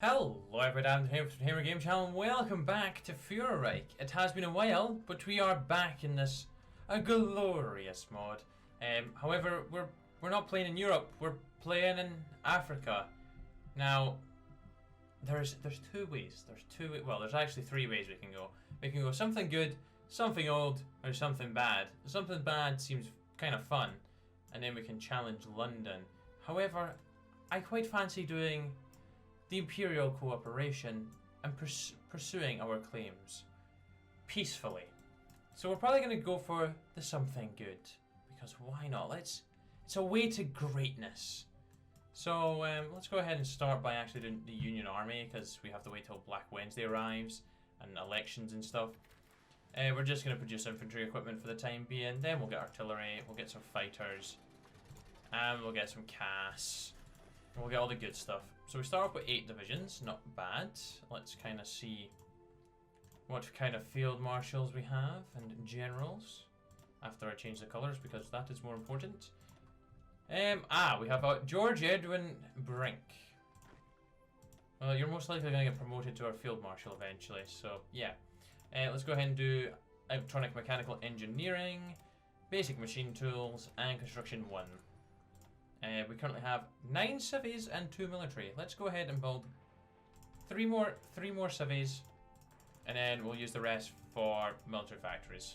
Hello everyone, here from Hammer Game Channel and welcome back to Fuhrerreich. It has been a while, but we are back in this glorious mod. However, we're not playing in Europe, we're playing in Africa. Now, there's two ways. Well, there's actually three ways we can go. We can go something good, something old, or something bad. Something bad seems kind of fun, and then we can challenge London. However, I quite fancy doing the Imperial cooperation and pursuing our claims peacefully. So we're probably going to go for the something good, because why not? It's a way to greatness. So let's go ahead and start by actually doing the Union Army, because we have to wait till Black Wednesday arrives and elections and stuff. We're just going to produce infantry equipment for the time being, then we'll get artillery, we'll get some fighters, and we'll get some CAS. We'll get all the good stuff. So we start off with 8 divisions, not bad. Let's kind of see what kind of field marshals we have and generals after I change the colours, because that is more important. We have George Edwin Brink. Well, you're most likely going to get promoted to our field marshal eventually, so yeah. Let's go ahead and do electronic mechanical engineering, basic machine tools, and construction 1. We currently have 9 civies and 2 military. Let's go ahead and build three more civies, and then we'll use the rest for military factories.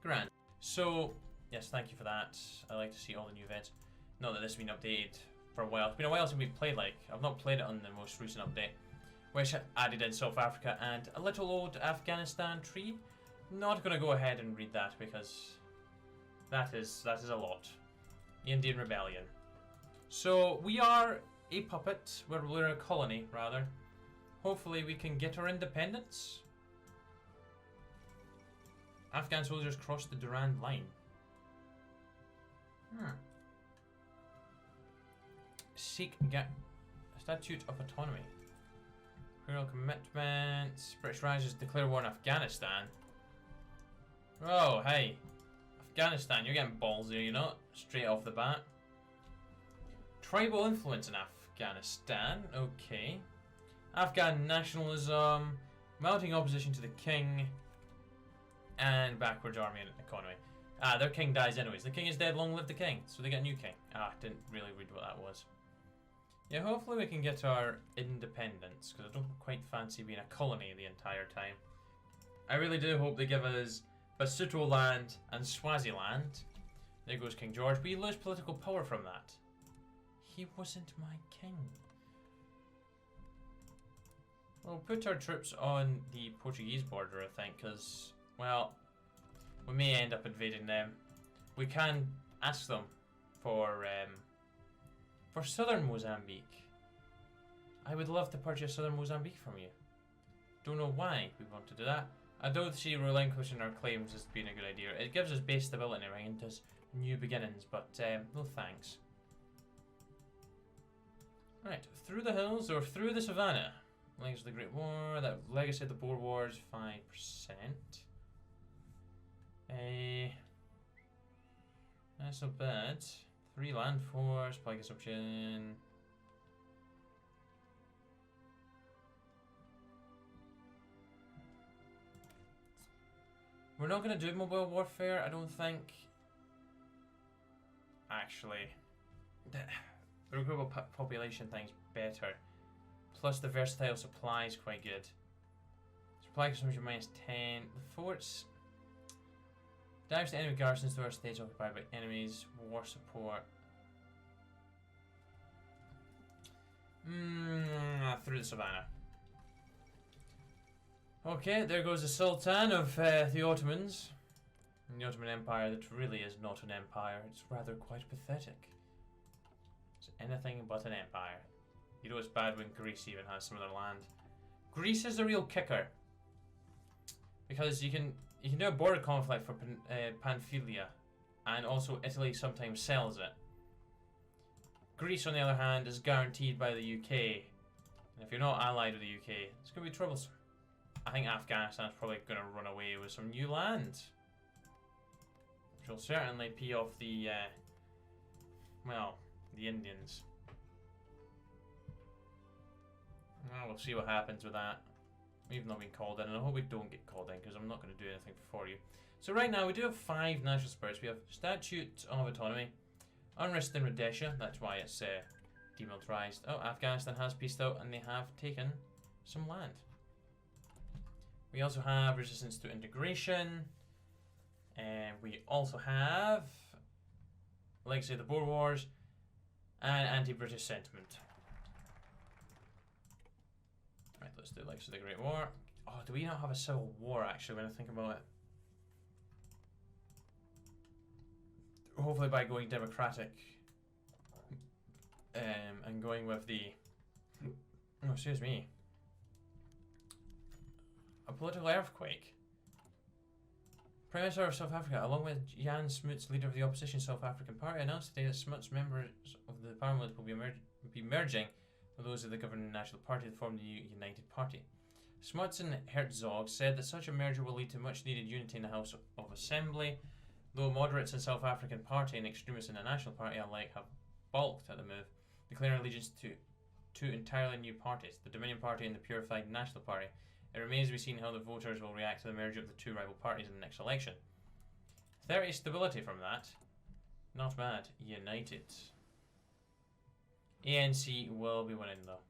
Grand. So, yes, thank you for that. I like to see all the new events. Not that this has been updated for a while. It's been a while since we've played, I've not played it on the most recent update, which added in South Africa and a little old Afghanistan tree. Not going to go ahead and read that, because that is a lot. Indian Rebellion. So we are a puppet, we're a colony rather. Hopefully we can get our independence. Afghan soldiers crossed the Durand line. Seek Statute of Autonomy. Imperial commitments. British rises declare war on Afghanistan. Oh, hey. Afghanistan, you're getting ballsy, you know, straight off the bat. Tribal influence in Afghanistan, okay. Afghan nationalism, mounting opposition to the king, and backwards army and economy. Their king dies anyways. The king is dead, long live the king. So they get a new king. Didn't really read what that was. Yeah, hopefully we can get our independence, because I don't quite fancy being a colony the entire time. I really do hope they give us Basuto land and Swaziland. There goes King George. We lose political power from that. He wasn't my king. We'll put our troops on the Portuguese border, I think, because, well, we may end up invading them. We can ask them for southern Mozambique. I would love to purchase southern Mozambique from you. Don't know why we want to do that. I don't see relinquishing our claims as being a good idea. It gives us base stability and does new beginnings, but no thanks. Right, through the hills or through the savannah. Legacy of the Great War, that Legacy of the Boer Wars, 5%. That's not bad. 3 land force, plague assumption. We're not going to do mobile warfare, I don't think. Actually, the recruitable population thing's better. Plus the versatile supply is quite good. Supply consumption -10. The forts. Dives to enemy garrisons to our states occupied by enemies. War support. Through the savannah. Okay, there goes the Sultan of the Ottomans. And the Ottoman Empire that really is not an empire. It's rather quite pathetic. It's anything but an empire. You know it's bad when Greece even has some of their land. Greece is the real kicker. Because you can do a border conflict for Pamphylia. And also Italy sometimes sells it. Greece on the other hand is guaranteed by the UK. And if you're not allied with the UK, it's going to be troublesome. I think Afghanistan's probably going to run away with some new land. Which will certainly pee off the, well, the Indians. we'll see what happens with that. We've not been called in, and I hope we don't get called in, because I'm not going to do anything for you. So right now, we do have 5 national spirits. We have Statute of Autonomy, Unrest in Rhodesia, that's why it's demilitarized. Oh, Afghanistan has peaced out, and they have taken some land. We also have Resistance to Integration, and we also have Legacy of the Boer Wars, and Anti-British Sentiment. Right, let's do Legacy of the Great War. Oh, do we not have a civil war, actually, when I think about it? Hopefully by going democratic and going with the... Oh, excuse me. A political earthquake. Prime Minister of South Africa, along with Jan Smuts, leader of the opposition South African Party, announced today that Smuts, members of the parliament, will be merging with those of the governing National Party to form the United Party. Smuts and Herzog said that such a merger will lead to much needed unity in the House of Assembly, though moderates in South African Party and extremists in the National Party alike have balked at the move, declaring allegiance to two entirely new parties, the Dominion Party and the Purified National Party. It remains to be seen how the voters will react to the merger of the two rival parties in the next election. 30 stability from that. Not bad. United. ANC will be winning though.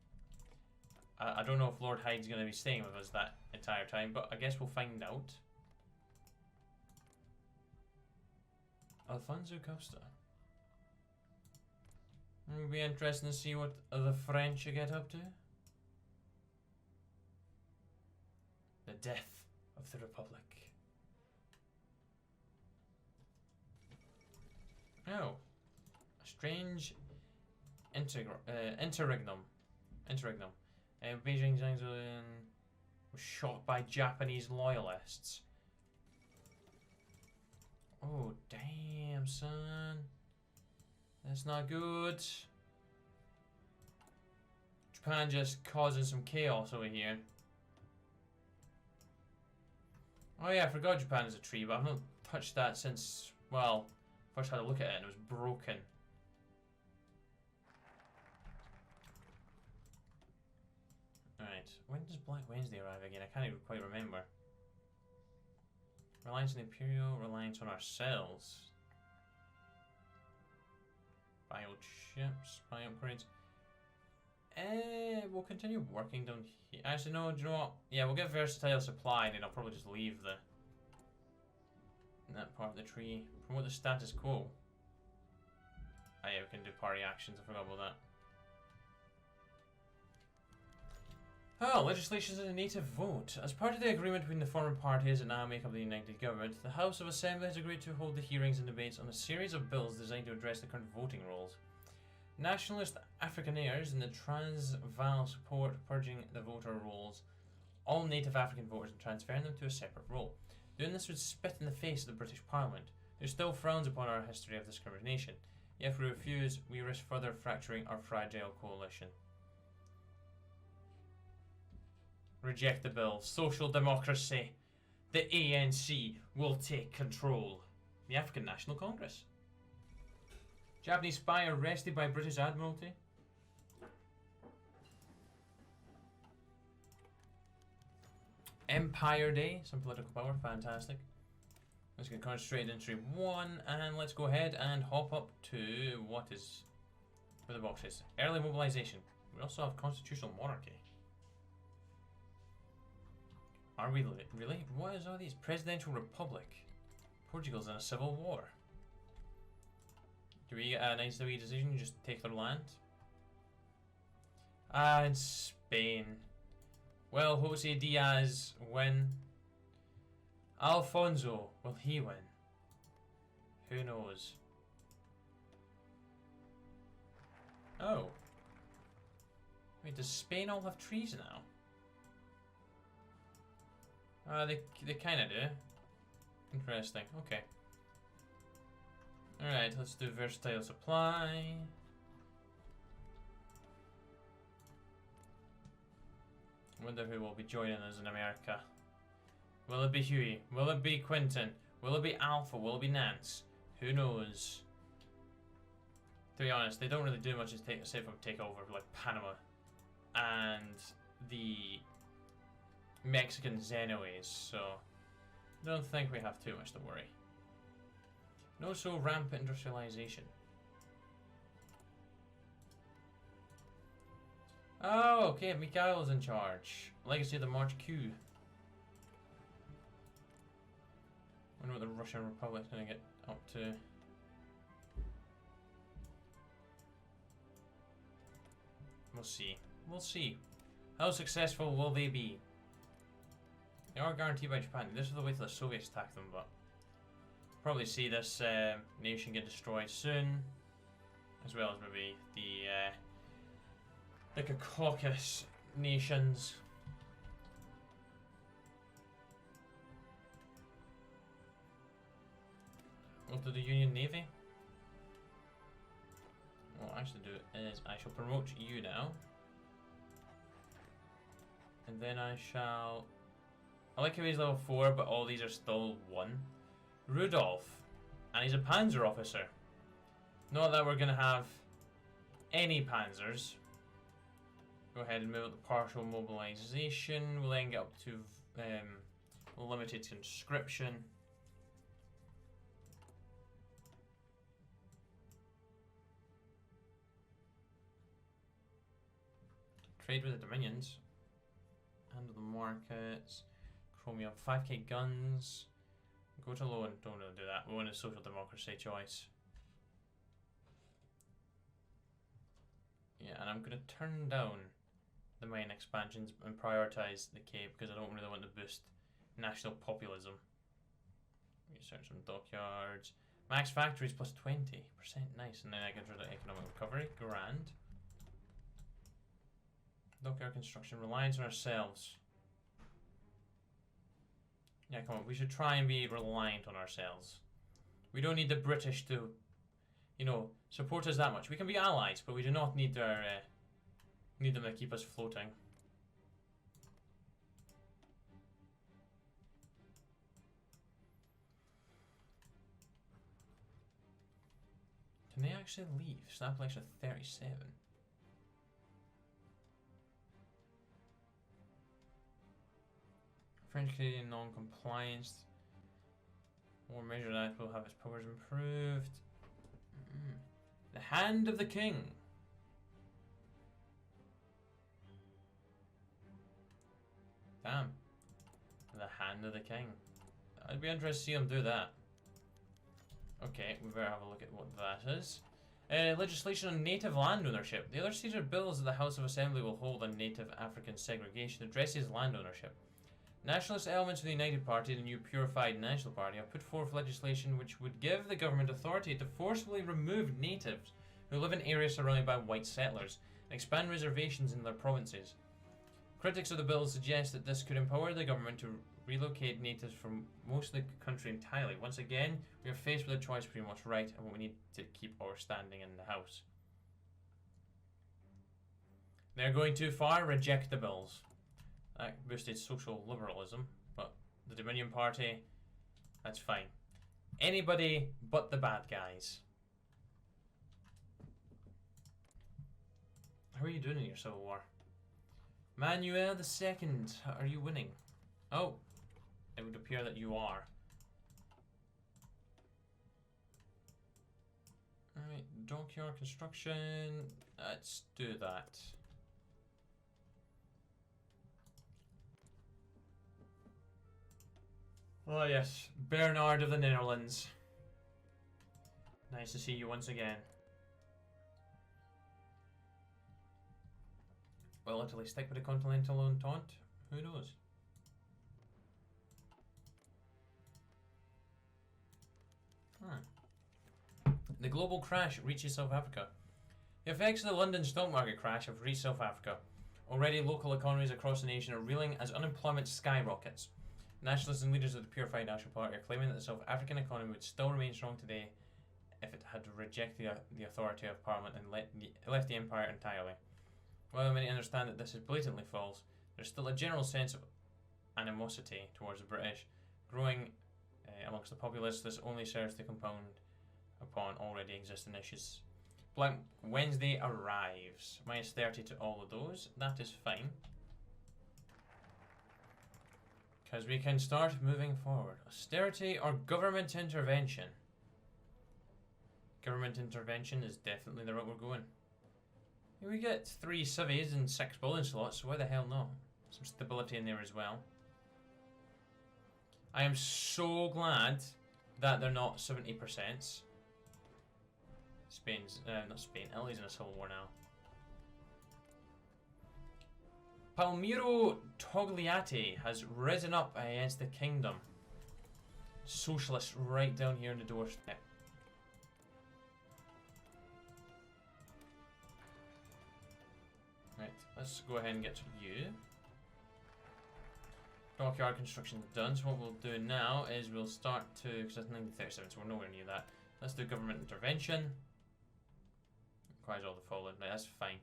I don't know if Lord Hyde's going to be staying with us that entire time, but I guess we'll find out. Alfonso Costa. It'll be interesting to see what the French get up to. The death of the Republic. Oh. A strange interregnum. Beijing was shot by Japanese loyalists. Oh, damn, son. That's not good. Japan just causing some chaos over here. Oh yeah, I forgot Japan is a tree, but I've not touched that since, well, first had a look at it and it was broken. Alright, when does Black Wednesday arrive again? I can't even quite remember. Reliance on the Imperial, reliance on ourselves. Buyout ships, buy upgrades. We'll continue working down here. Actually, no, do you know what? Yeah, we'll get versatile supply, and then I'll probably just leave that part of the tree. Promote the status quo. Ah, yeah, we can do party actions. I forgot about that. Oh, legislation is a native vote. As part of the agreement between the foreign parties that now make up the United Government, the House of Assembly has agreed to hold the hearings and debates on a series of bills designed to address the current voting rules. Nationalist Afrikaners in the Transvaal support purging the voter rolls all native African voters and transferring them to a separate roll. Doing this would spit in the face of the British Parliament, who still frowns upon our history of discrimination. Yet if we refuse, we risk further fracturing our fragile coalition. Reject the bill. Social democracy. The ANC will take control. The African National Congress. Japanese spy arrested by British Admiralty. Empire Day, some political power, fantastic. Let's get concentrated entry 1, and let's go ahead and hop up to what is where the box is. Early mobilization. We also have constitutional monarchy. Are we really? What is all these? Presidential republic. Portugal's in a civil war. Do we get a nice wee decision? You just take their land? Ah, in Spain. Well, Jose Diaz win. Alfonso, will he win? Who knows? Oh. Wait, does Spain all have trees now? They kind of do. Interesting, okay. Alright, let's do versatile supply. Wonder who will be joining us in America. Will it be Huey? Will it be Quentin? Will it be Alpha? Will it be Nance? Who knows? To be honest, they don't really do much aside from take over like Panama and the Mexicans anyways, so I don't think we have too much to worry. No, so rampant industrialization. Oh, okay, Mikhail's in charge. Legacy of the March Q. I wonder what the Russian Republic's gonna get up to. We'll see. We'll see. How successful will they be? They are guaranteed by Japan. This is the way till the Soviets attack them, but probably see this nation get destroyed soon, as well as maybe the Caucasus nations. What do the Union Navy? What I'll actually do is I shall promote you now. And then I shall... I like how he's level 4, but all these are still 1. Rudolph. And he's a panzer officer. Not that we're going to have any panzers. Go ahead and move up the partial mobilization. We'll then get up to limited conscription. Trade with the Dominions. Handle the markets. Chromium 5k guns. Go to low and don't really do that. We want a social democracy choice. Yeah, and I'm going to turn down the main expansions and prioritize the Cape because I don't really want to boost national populism. Research some dockyards. Max factories plus 20%. Nice. And then I get rid of economic recovery. Grand. Dockyard construction. Reliance on ourselves. Yeah, come on. We should try and be reliant on ourselves. We don't need the British to, you know, support us that much. We can be allies, but we do not need their need them to keep us floating. Can they actually leave? Snap lecture 37. French Canadian non-compliance. More Major Act will have its powers improved. The Hand of the King. Damn. The Hand of the King. I'd be interested to see him do that. Okay, we better have a look at what that is. Legislation on native land ownership. The other series of bills that the House of Assembly will hold on native African segregation addresses land ownership. Nationalist elements of the United Party, the new Purified National Party, have put forth legislation which would give the government authority to forcibly remove natives who live in areas surrounded by white settlers and expand reservations in their provinces. Critics of the bill suggest that this could empower the government to relocate natives from most of the country entirely. Once again, we are faced with a choice between what's right and what we need to keep our standing in the House. They're going too far, reject the bills. That boosted social liberalism, but the Dominion Party, that's fine. Anybody but the bad guys. How are you doing in your civil war? Manuel II, are you winning? Oh, it would appear that you are. Alright, dockyard construction. Let's do that. Oh yes, Bernard of the Netherlands. Nice to see you once again. Will Italy stick with the Continental Entente? Who knows? The global crash reaches South Africa. The effects of the London stock market crash have reached South Africa. Already local economies across the nation are reeling as unemployment skyrockets. Nationalists and leaders of the Purified National Party are claiming that the South African economy would still remain strong today if it had rejected the authority of Parliament and left the empire entirely. While many understand that this is blatantly false, there's still a general sense of animosity towards the British, growing amongst the populace. This only serves to compound upon already existing issues. Black Wednesday arrives. -30 to all of those. That is fine. Because we can start moving forward. Austerity or government intervention? Government intervention is definitely the route we're going. We get 3 civies and 6 building slots, so why the hell not? Some stability in there as well. I am so glad that they're not 70%. Spain's, not Spain, Italy's in a civil war now. Palmiro Togliatti has risen up against the kingdom. Socialists right down here on the doorstep. Right, let's go ahead and get to you. Dockyard construction done, so what we'll do now is we'll start to, because that's 1937, so we're nowhere near that. Let's do government intervention. Requires all the following, right, that's fine.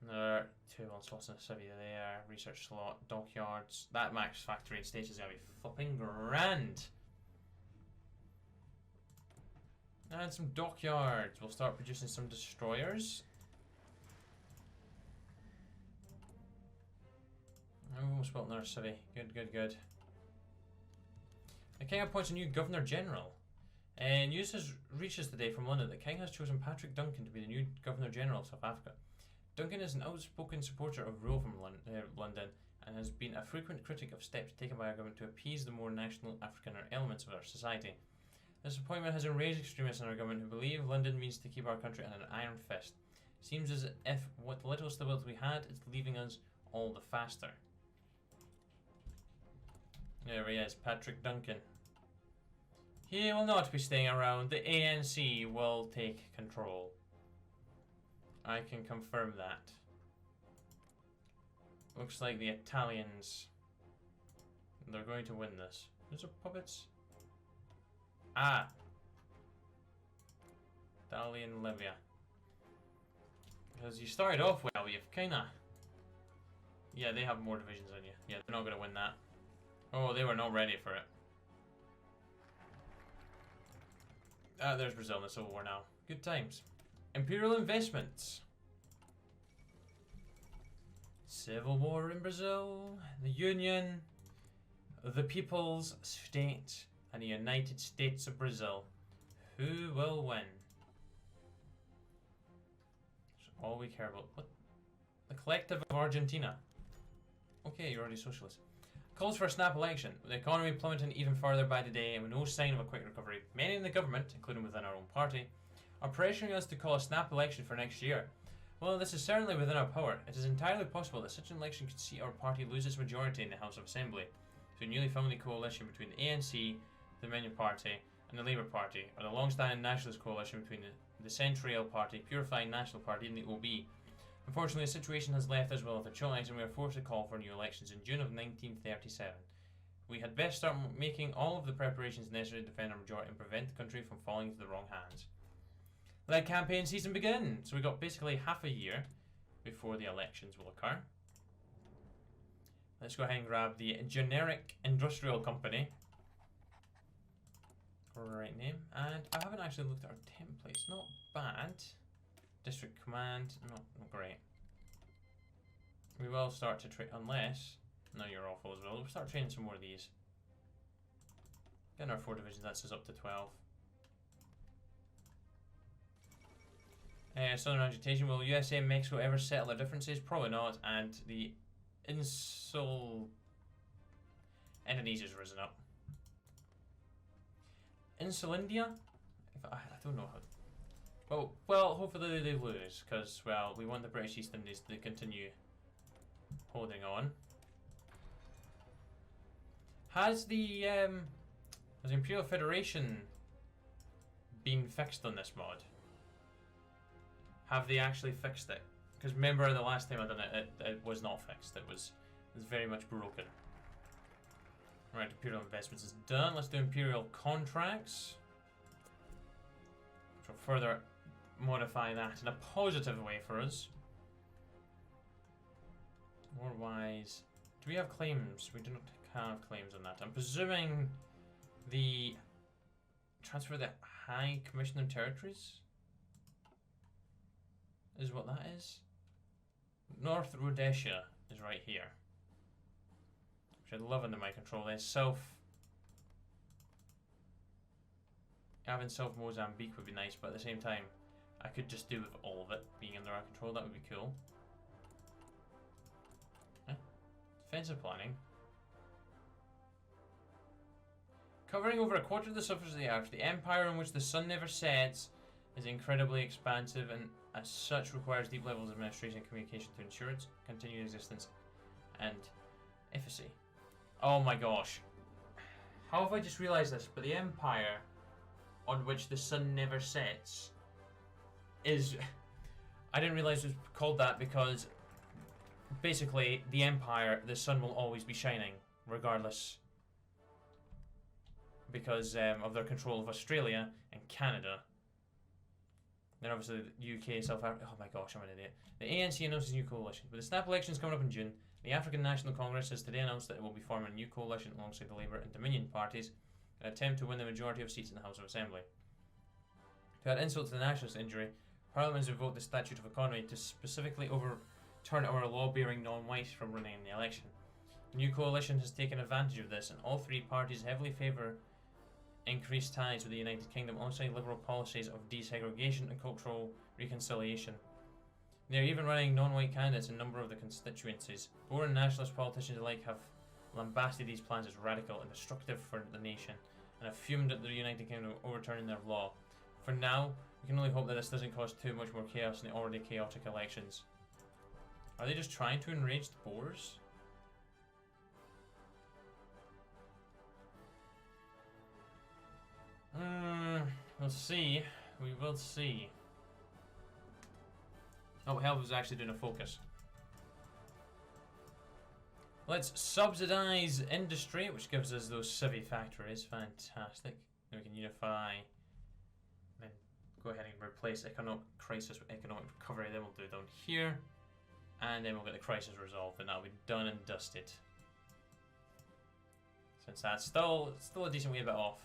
There, 2 on slots in a civvy there, research slot, dockyards. That max factory and station is going to be flipping grand. And some dockyards. We'll start producing some destroyers. I've almost built another city. Good, good, good. The King appoints a new Governor General. And news has reached us today from London that the King has chosen Patrick Duncan to be the new Governor General of South Africa. Duncan is an outspoken supporter of rule from London and has been a frequent critic of steps taken by our government to appease the more national African elements of our society. This appointment has enraged extremists in our government who believe London means to keep our country in an iron fist. Seems as if what little stability we had is leaving us all the faster. There he is, Patrick Duncan. He will not be staying around. The ANC will take control. I can confirm that. Looks like the Italians, they're going to win this. Is there puppets? Ah! Italian Libya. Because you started off well, you've kinda... Yeah, they have more divisions than you. Yeah, they're not going to win that. Oh, they were not ready for it. There's Brazil in the Civil War now. Good times. Imperial investments. Civil War in Brazil. The Union. The People's State. And the United States of Brazil. Who will win? That's all we care about. What? The Collective of Argentina. Okay, you're already socialist. Calls for a snap election, with the economy plummeting even further by the day and with no sign of a quick recovery. Many in the government, including within our own party, are pressuring us to call a snap election for next year. Well, this is certainly within our power. It is entirely possible that such an election could see our party lose its majority in the House of Assembly to a newly founded coalition between the ANC, the Dominion Party, and the Labour Party, or the long-standing nationalist coalition between the Centrail Party, Purifying National Party, and the OB. Unfortunately, the situation has left us without a choice, and we are forced to call for new elections in June of 1937. We had best start making all of the preparations necessary to defend our majority and prevent the country from falling into the wrong hands. Let campaign season begin! So we got basically half a year before the elections will occur. Let's go ahead and grab the generic industrial company. Right name. And I haven't actually looked at our templates. Not bad. District command, not great. We will start to train, unless, no, you're awful as well. We'll start training some more of these. Getting our 4 divisions, that's us up to 12. Southern agitation, will USA and Mexico ever settle their differences? Probably not, and the Indonesia's risen up. Insulindia? I don't know how. Oh, well, hopefully they lose, because, well, we want the British East Indies to continue holding on. Has the Imperial Federation been fixed on this mod? Have they actually fixed it? Because remember the last time I done it, it was not fixed. It was very much broken. Right, Imperial Investments is done. Let's do Imperial Contracts. Which will further modify that in a positive way for us. War-wise, do we have claims? We do not have claims on that. I'm presuming the transfer of the High Commission of Territories is what that is. North Rhodesia is right here, which I'd love under my control. There's South. Having South Mozambique would be nice, but at the same time, I could just do with all of it being under our control. That would be cool. Defensive planning. Covering over a quarter of the surface of the Earth, the empire in which the sun never sets is incredibly expansive and as such requires deep levels of administration and communication to ensure its continued existence and efficacy. Oh my gosh. How have I just realised this? But the empire on which the sun never sets is... I didn't realise it was called that because basically the empire, the sun will always be shining regardless, because of their control of Australia and Canada. Then obviously the UK, South Africa. Oh my gosh, I'm an idiot. The ANC announces a new coalition. With the snap elections coming up in June, the African National Congress has today announced that it will be forming a new coalition alongside the Labour and Dominion parties in an attempt to win the majority of seats in the House of Assembly. To add insult to the nationalist injury, Parliament has invoked the Statute of Economy to specifically overturn our law-bearing non-whites from running in the election. The new coalition has taken advantage of this, and all three parties heavily favour increased ties with the United Kingdom alongside liberal policies of desegregation and cultural reconciliation. They are even running non-white candidates in a number of the constituencies. Boer and nationalist politicians alike have lambasted these plans as radical and destructive for the nation, and have fumed at the United Kingdom overturning their law. For now, we can only hope that this doesn't cause too much more chaos in the already chaotic elections. Are they just trying to enrage the Boers? We'll see. We will see. Oh, Help was actually doing a focus. Let's subsidize industry, which gives us those civvy factories. Fantastic. Then we can unify. Then go ahead and replace economic crisis with economic recovery. Then we'll do it down here. And then we'll get the crisis resolved, and that'll be done and dusted. Since that's still a decent way bit off.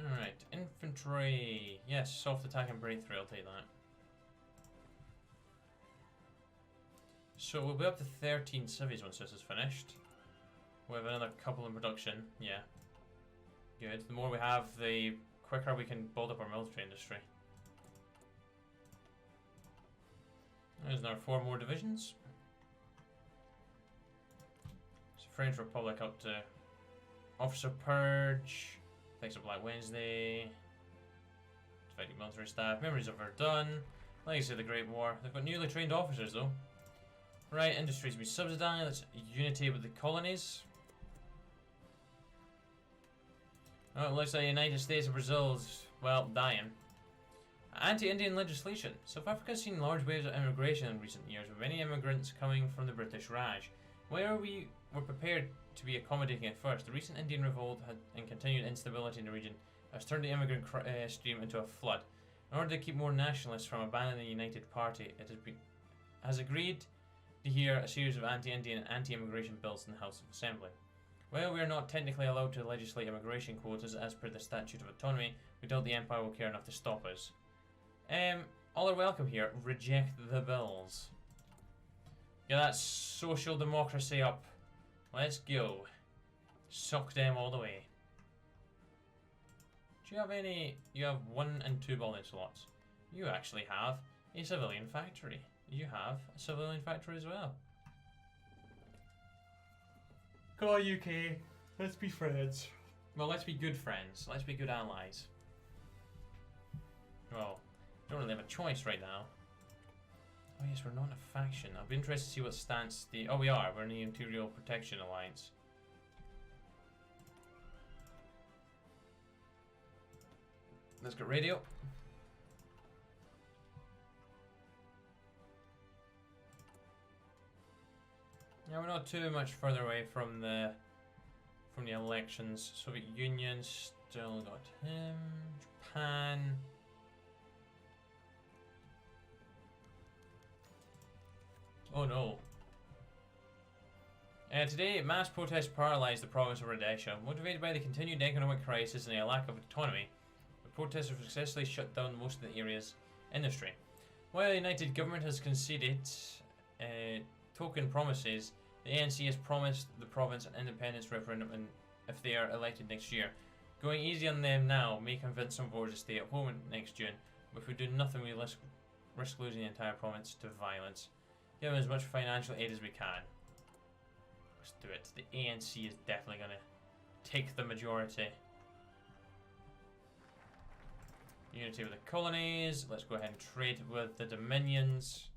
Alright, infantry. Yes, soft attack and breakthrough, I'll take that. So we'll be up to 13 civvies once this is finished. We'll have another couple in production, yeah. Good. The more we have, the quicker we can build up our military industry. There's another 4 more divisions. So French Republic up to Officer Purge. Thanks to Black Wednesday. Defective military staff. Memories of Verdun. Legacy of the Great War. They've got newly trained officers though. Right, industries we subsidize. Let's unity with the colonies. Oh, it looks like the United States and Brazil's, well, dying. Anti-Indian legislation. South Africa has seen large waves of immigration in recent years, with many immigrants coming from the British Raj. Where we were prepared to be accommodating at first, the recent Indian revolt and continued instability in the region has turned the immigrant stream into a flood. In order to keep more nationalists from abandoning the United Party, it has agreed to hear a series of anti-Indian and anti-immigration bills in the House of Assembly. While we are not technically allowed to legislate immigration quotas as per the Statute of Autonomy, we doubt the Empire will care enough to stop us. All are welcome here. Reject the bills. Get that social democracy up. Let's go. Suck them all the way. Do you have any... You have 1 and 2 building slots. You actually have a civilian factory. You have a civilian factory as well. Come on, UK. Let's be friends. Well, let's be good friends. Let's be good allies. Well, we don't really have a choice right now. Oh yes, we're not in a faction. I'll be interested to see what stance the... Oh, we are. We're in the Imperial Protection Alliance. Let's get radio. Yeah, we're not too much further away from the elections. Soviet Union still got him. Japan. Oh no. Today, mass protests paralysed the province of Rhodesia. Motivated by the continued economic crisis and a lack of autonomy, the protesters successfully shut down most of the area's industry. While the United Government has conceded token promises, the ANC has promised the province an independence referendum if they are elected next year. Going easy on them now may convince some voters to stay at home next June, but if we do nothing, we risk losing the entire province to violence. Give them as much financial aid as we can. Let's do it. The ANC is definitely going to take the majority. Unity with the colonies. Let's go ahead and trade with the dominions.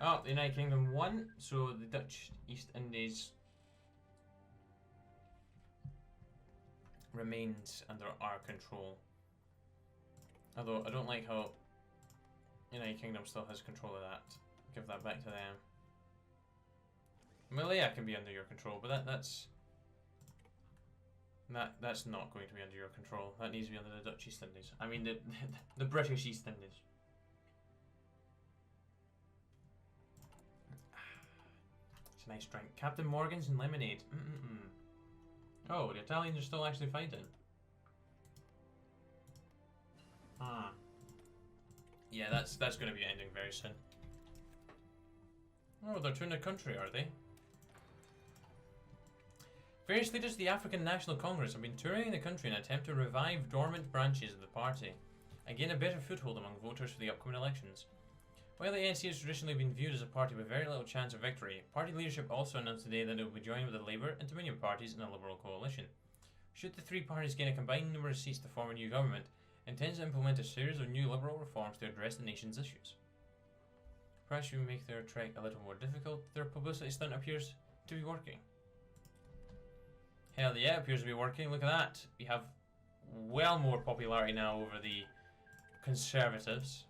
Oh, the United Kingdom won, so the Dutch East Indies remains under our control. Although I don't like how United Kingdom still has control of that. Give that back to them. Malaya can be under your control, but that's not going to be under your control. That needs to be under the Dutch East Indies. I mean the British East Indies. It's a nice drink. Captain Morgan's and lemonade. Oh, the Italians are still actually fighting. Ah. Yeah, that's going to be ending very soon. Oh, they're touring the country, are they? Various leaders of the African National Congress have been touring the country in an attempt to revive dormant branches of the party and gain a better foothold among voters for the upcoming elections. While the ANC has traditionally been viewed as a party with very little chance of victory, party leadership also announced today that it will be joining with the Labour and Dominion parties in a Liberal coalition. Should the three parties gain a combined number of seats to form a new government, it intends to implement a series of new Liberal reforms to address the nation's issues. Perhaps you make their trek a little more difficult. Their publicity stunt appears to be working. Hell yeah, it appears to be working. Look at that. We have well more popularity now over the Conservatives.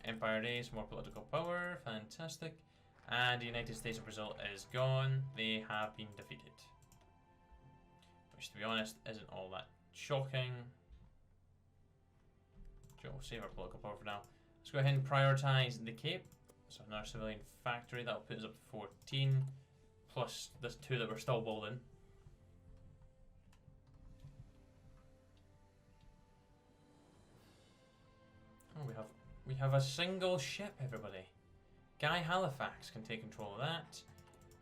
Empire Days, more political power, fantastic. And the United States of Brazil is gone. They have been defeated. Which, to be honest, isn't all that shocking. We'll save our political power for now. Let's go ahead and prioritize the Cape. So another civilian factory, that'll put us up to 14. Plus this 2 that we're still building. Oh, we have a single ship, everybody. Guy Halifax can take control of that.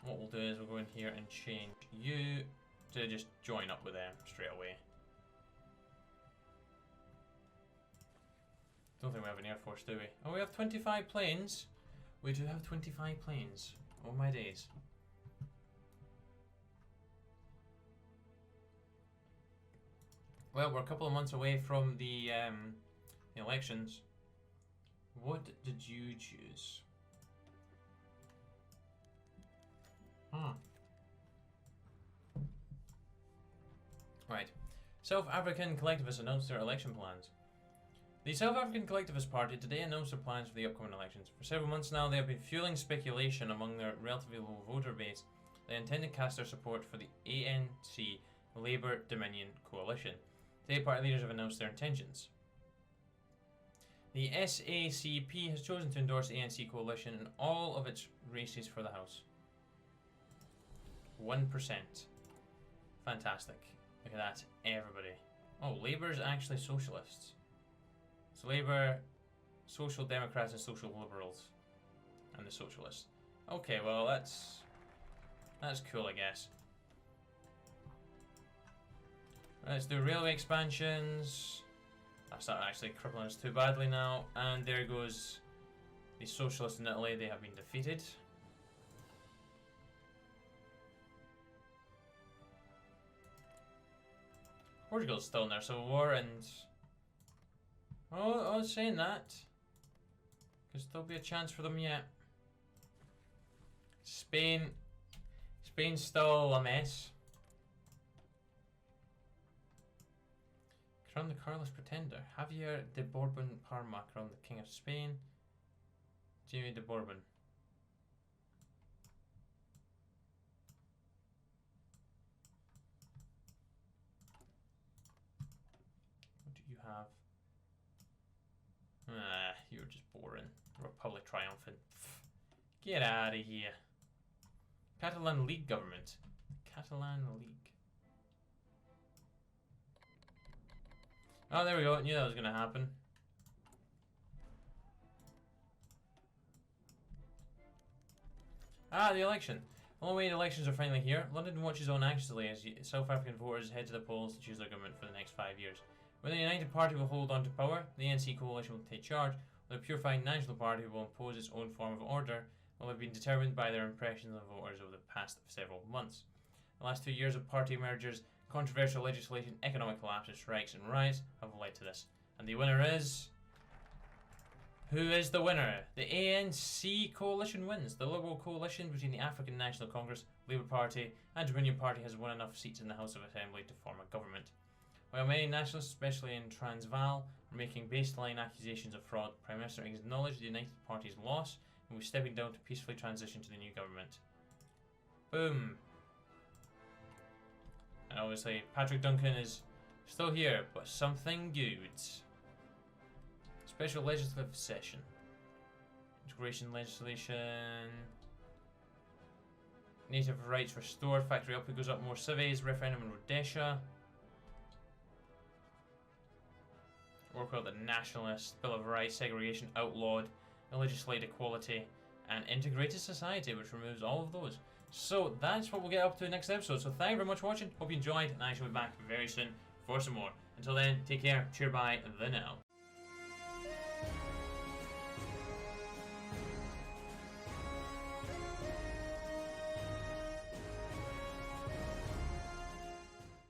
What we'll do is we'll go in here and change you to just join up with them straight away. Don't think we have an air force, do we? Oh, we have 25 planes. We do have 25 planes. Oh my days. Well, we're a couple of months away from the elections. What did you choose? Right. South African collectivists announced their election plans. The South African Collectivist Party today announced their plans for the upcoming elections. For several months now, they have been fueling speculation among their relatively low voter base. They intend to cast their support for the ANC Labour Dominion coalition. Today, party leaders have announced their intentions. The SACP has chosen to endorse the ANC coalition in all of its races for the House. 1%. Fantastic. Look at that, everybody. Oh, Labour's actually socialists. So Labour, Social Democrats and Social Liberals. And the Socialists. Okay, well that's cool, I guess. Let's do railway expansions. That's not actually crippling us too badly now. And there goes the Socialists in Italy. They have been defeated. Portugal's still in their civil war, and I was saying that. Could still be a chance for them yet. Spain's still a mess. Crown the Carlos Pretender. Javier de Bourbon Parma crowned the King of Spain. Jamie de Bourbon. What do you have? Ah, you're just boring. Republic triumphant. Get out of here. Catalan League government. Catalan League. Oh, there we go. I knew that was going to happen. Ah, the election. The only way the elections are finally here. London watches on anxiously as South African voters head to the polls to choose their government for the next 5 years. Whether the United Party will hold on to power, the ANC coalition will take charge, or the purified National Party will impose its own form of order, will have been determined by their impressions of voters over the past several months. The last 2 years of party mergers, controversial legislation, economic collapse, strikes and riots have led to this. And the winner is... Who is the winner? The ANC coalition wins. The Liberal coalition between the African National Congress, Labour Party and Dominion Party has won enough seats in the House of Assembly to form a government. While many nationalists, especially in Transvaal, are making baseline accusations of fraud, Prime Minister acknowledged the United Party's loss and was stepping down to peacefully transition to the new government. Boom. And obviously, Patrick Duncan is still here, but something good. Special legislative session. Integration legislation. Native rights restored. Factory output goes up. More cities. Referendum in Rhodesia. Work out the nationalist. Bill of Rights. Segregation outlawed. Legislate equality. And integrated society, which removes all of those. So that's what we'll get up to next episode. So thank you very much for watching. Hope you enjoyed. And I shall be back very soon for some more. Until then, take care. Cheer bye. The now.